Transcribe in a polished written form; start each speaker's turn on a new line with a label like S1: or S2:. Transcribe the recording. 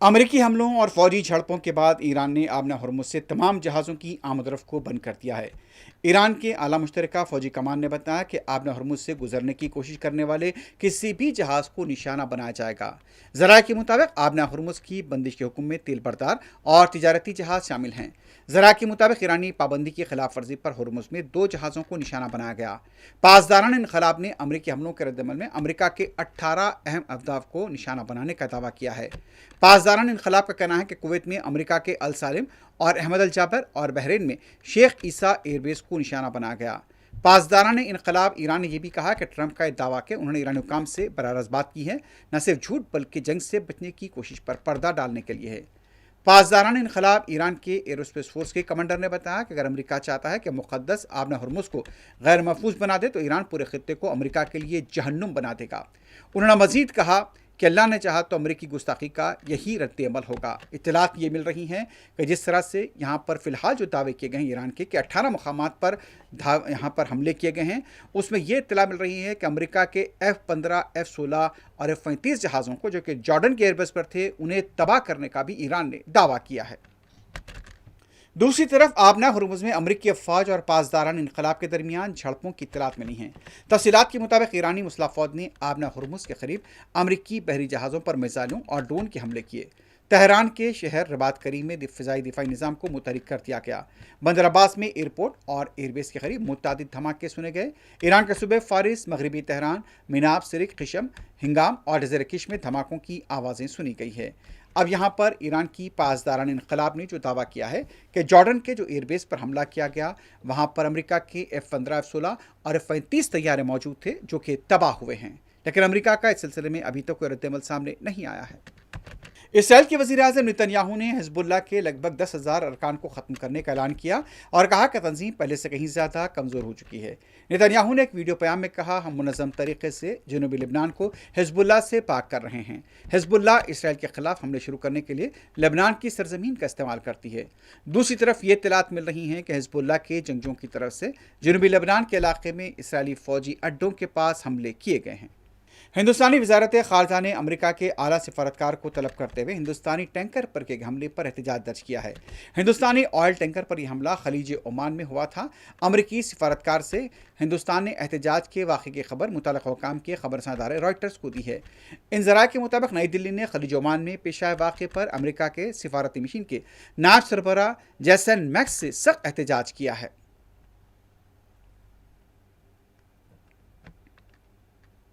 S1: अमेरिकी हमलों और फौजी झड़पों के बाद ईरान ने आबना हरमुज़ से तमाम जहाज़ों की आमद-ओ-रफ़्त को बंद कर दिया है। ईरान के आला मुश्तरका फ़ौजी कमान ने बताया कि आबना हरमुज़ से गुजरने की कोशिश करने वाले किसी भी जहाज़ को निशाना बनाया जाएगा। ज़राए के मुताबिक आबना हरमुज़ की बंदिश के हुक्म में तेल बरदार और तिजारती जहाज़ शामिल हैं। ज़राए के मुताबिक ईरानी पाबंदी की खिलाफ वर्जी पर हरमुज़ में 2 जहाज़ों को निशाना बनाया गया। पासदारान इनक़लाब ने अमरीकी हमलों के रद्दमल में अमरीका के 18 अहम अहदाफ को निशाना बनाने का दावा किया है। पासदारान इनक़लाब का कहना है कि कुवैत में अमरीका के अल सालिम और अहमद अल जाबर और बहरीन में शेख ईसा एयरबेस को निशाना बनाया गया। पासदारान इनक़लाब ईरान ने यह भी कहा कि ट्रंप का दावा कि उन्होंने ईरानी हुकाम से बराह बात की है न सिर्फ झूठ बल्कि जंग से बचने की कोशिश पर पर्दा डालने के लिए है। पासदारान इनक़लाब ईरान के एरोस्पेस फोर्स के कमांडर ने बताया कि अगर अमेरिका चाहता है कि मुक़द्दस आबना हरमुज़ को गैर महफूज बना दे तो ईरान पूरे खित्ते को अमेरिका के लिए जहन्नुम बना देगा। उन्होंने मज़ीद कहा कि अल्लाह ने चाहा तो अमरीकी गुस्ताखी का यही रद्द-ए-अमल होगा। इत्तलात ये मिल रही हैं कि जिस तरह से यहाँ पर फ़िलहाल जो दावे किए गए हैं ईरान के कि 18 मकामात पर यहाँ पर हमले किए गए हैं, उसमें ये इत्तला मिल रही है कि अमेरिका के F-15, F-16 और F-35 जहाज़ों को जो कि जॉर्डन के एयरबेस पर थे, उन्हें तबाह करने का भी ईरान ने दावा किया है। दूसरी तरफ आबना हरमुज़ में अमरीकी अफवाज और पासदारान इनक़लाब के दरमियान झड़पों की इत्तलात मिली हैं। तफसीलात के मुताबिक ईरानी मुसल्लह फ़ौज ने आबना हरमुज़ के करीब अमरीकी बहरी जहाज़ों पर मिसाइलों और ड्रोन के हमले किए। तेहरान के शहर रबात करीम में फ़िज़ाई दिफ़ाई निज़ाम को मुतहरिक कर दिया गया। बंदर अब्बास में एयरपोर्ट और एयरबेस के करीब मुतअद्दिद धमाके सुने गए। ईरान के सूबे फ़ारिस, मगरबी तेहरान, मिनाब, सिरिक, क़िशम, हिंगाम और जज़ीरा किश में धमाकों की आवाज़ें सुनी गई है। अब यहाँ पर ईरान की पासदारान इनक़लाब ने जो दावा किया है कि जॉर्डन के जो एयरबेस पर हमला किया गया, वहाँ पर अमेरिका के F-15, F-16 और F-35 तैयारे मौजूद थे जो कि तबाह हुए हैं। लेकिन अमेरिका का इस सिलसिले में अभी तक कोई रद्द-ए-अमल सामने नहीं आया है। इसराइल के वज़ीर-ए-आज़म नेतन्याहू ने हिज़्बुल्लाह के लगभग 10,000 अरकान को ख़त्म करने का ऐलान किया और कहा कि तंज़ीम पहले से कहीं ज़्यादा कमज़ोर हो चुकी है। नेतन्याहू ने एक वीडियो बयान में कहा, हम मुनज़्ज़म तरीके से जनूबी लेबनान को हिज़्बुल्लाह से पाक कर रहे हैं। हिज़्बुल्लाह इसराइल के ख़िलाफ़ हमले शुरू करने के लिए लेबनान की सरज़मीन का इस्तेमाल करती है। दूसरी तरफ ये इत्तलात मिल रही हैं कि हिज़्बुल्लाह के जंगजों की तरफ से जनूबी लेबनान के इलाके में इसराइली फ़ौजी अड्डों के पास हमले किए गए हैं। हिंदुस्तानी वज़ारत ख़ारजा ने अमेरिका के आला सिफारतकार को तलब करते हुए हिंदुस्तानी टैंकर पर के हमले पर एहतजाज दर्ज किया है। हिंदुस्तानी ऑयल टैंकर पर यह हमला खलीज ओमान में हुआ था। अमेरिकी सिफारतकार से हिंदुस्तान ने एहतजाज के वाक़े की खबर मुतल्लिक़ हुकाम के खबरसां इदारे रॉयटर्स को दी है। इन ज़राए के मुताबिक नई दिल्ली ने खलीज ओमान में पेश आए वाक़े पर अमेरिका के सिफारती मिशन के नायब सरबराह जैसन मैक्स से सख्त एहतजाज किया है।